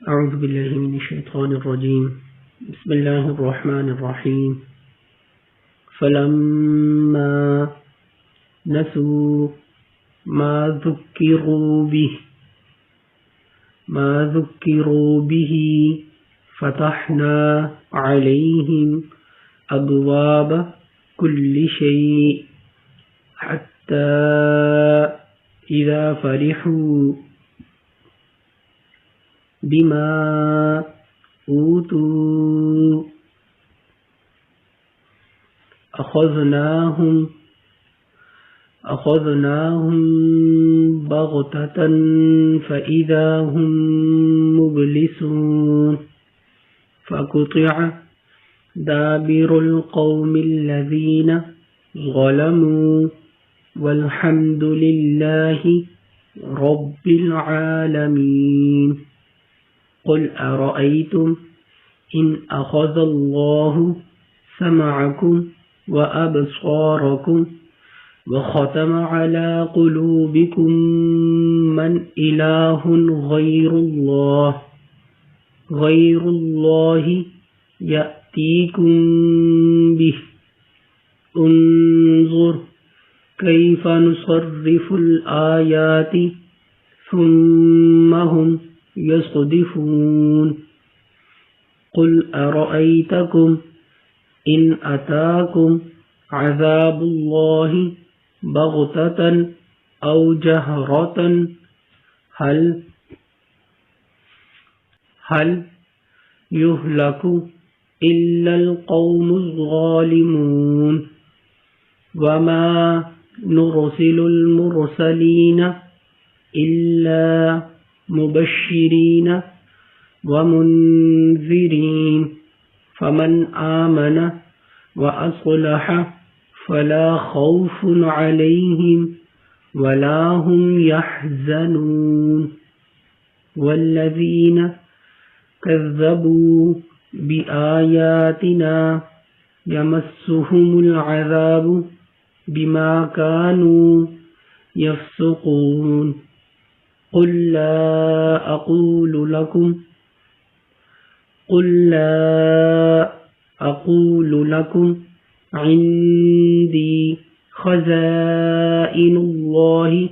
أعوذ بالله من الشيطان الرجيم. بسم الله الرحمن الرحيم. فلما نسوا ما ذكروا به فتحنا عليهم أبواب كل شيء حتى إذا فرحوا بما أوتوا أخذناهم بغتة فإذا هم مبلسون فقطع دابر القوم الذين ظلموا والحمد لله رب العالمين. قل أرأيتم إن أخذ الله سمعكم وأبصاركم وختم على قلوبكم من إله غير الله يأتيكم به انظر كيف نصرف الآيات ثم هم يصدفون. قل أرأيتكم إن أتاكم عذاب الله بغتة أو جهرة هل يهلك إلا القوم الظالمون. وما نرسل المرسلين إلا مبشرين ومنذرين فمن آمن وأصلح فلا خوف عليهم ولا هم يحزنون. والذين كذبوا بآياتنا يمسهم العذاب بما كانوا يفسقون. قل لا أقول لكم عندي خزائن الله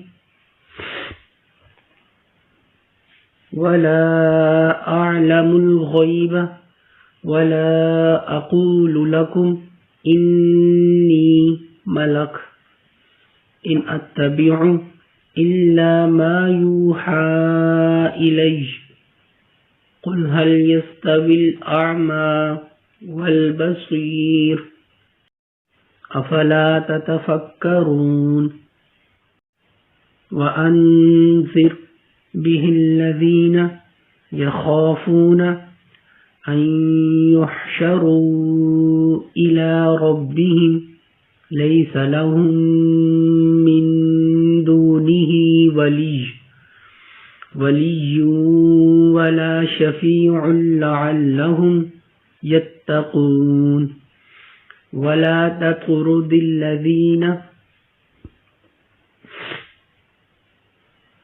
ولا أعلم الغيب ولا أقول لكم إني ملك إن أتبع إلا ما يوحى إلي. قل هل يستوي الأعمى والبصير أفلا تتفكرون. وأنذر به الذين يخافون أن يحشروا إلى ربهم ليس لهم من دونه ولي ولا شفيع لعلهم يتقون. ولا تطرد الذين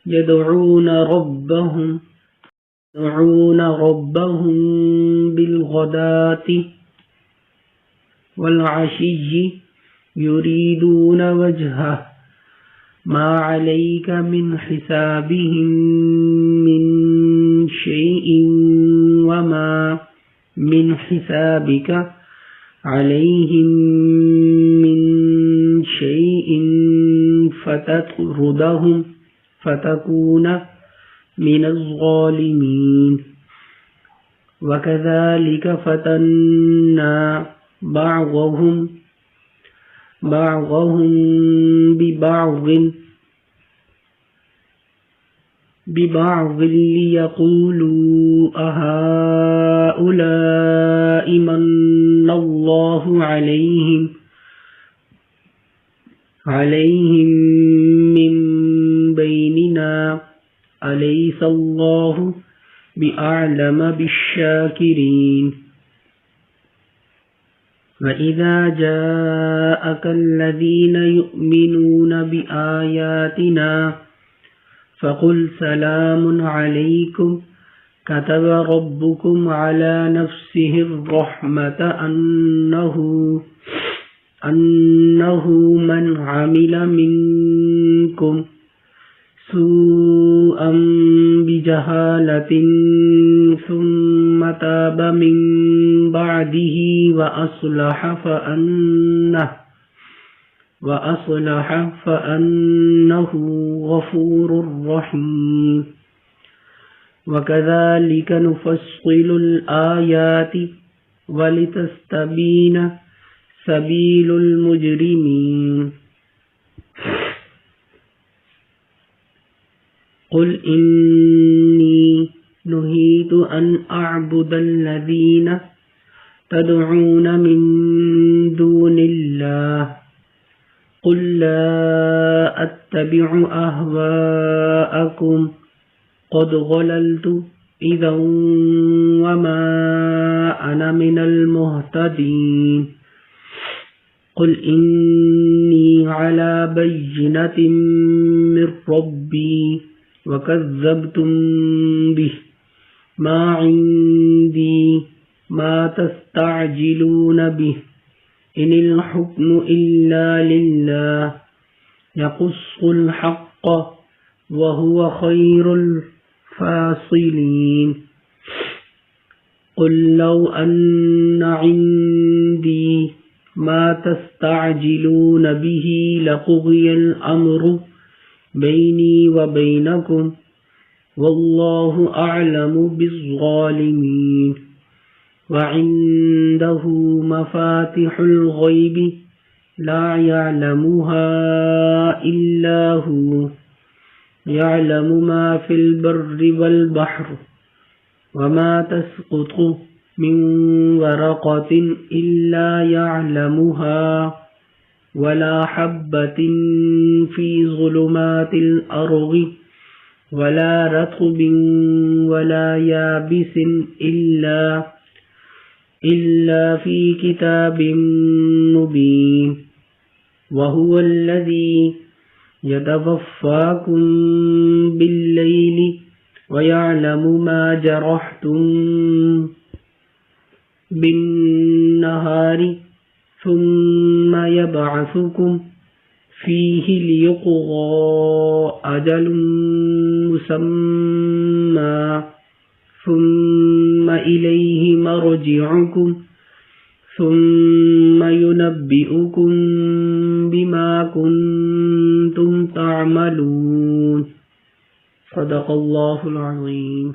يدعون ربهم بالغداة والعشي يريدون وجهه ما عليك من حسابهم من شيء وما من حسابك عليهم من شيء فتطردهم فتكون من الظالمين. وكذلك فتنا بعضهم ببعض ليقولوا أهؤلاء من الله عليهم من بيننا أليس الله بأعلم بالشاكرين. وَإِذَا جَاءَكَ الَّذِينَ يُؤْمِنُونَ بِآيَاتِنَا فَقُلْ سَلَامٌ عَلَيْكُمْ كتب ربكم على نفسه الرحمة أنه من عمل منكم سوءا بجهالة ثم تاب من بعده وأصلح فأنه غفور رحيم. وكذلك نفصل الآيات ولتستبين سبيل المجرمين. قل إني نهيت أن أعبد الذين تدعون من دون الله قل لا أتبع أهواءكم قد ضللت إذا وما أنا من المهتدين. قل إني على بينة من ربي وكذبتم به ما عندي ما تستعجلون به إن الحكم إلا لله يقص الحق وهو خير الفاصلين. قل لو أن عندي ما تستعجلون به لقضي الأمر بيني وبينكم والله أعلم بالظالمين. وعنده مفاتح الغيب لا يعلمها إلا هو يعلم ما في البر والبحر وما تسقط من ورقة إلا يعلمها ولا حبة في ظلمات الأرض ولا رطب ولا يابس إلا في كتاب مبين. وهو الذي يتوفاكم بالليل ويعلم ما جرحتم بالنهار ثم يبعثكم فيه ليقضى أجل مسمى ثم إليه مرجعكم ثم ينبئكم بما كنتم تعملون. صدق الله العظيم.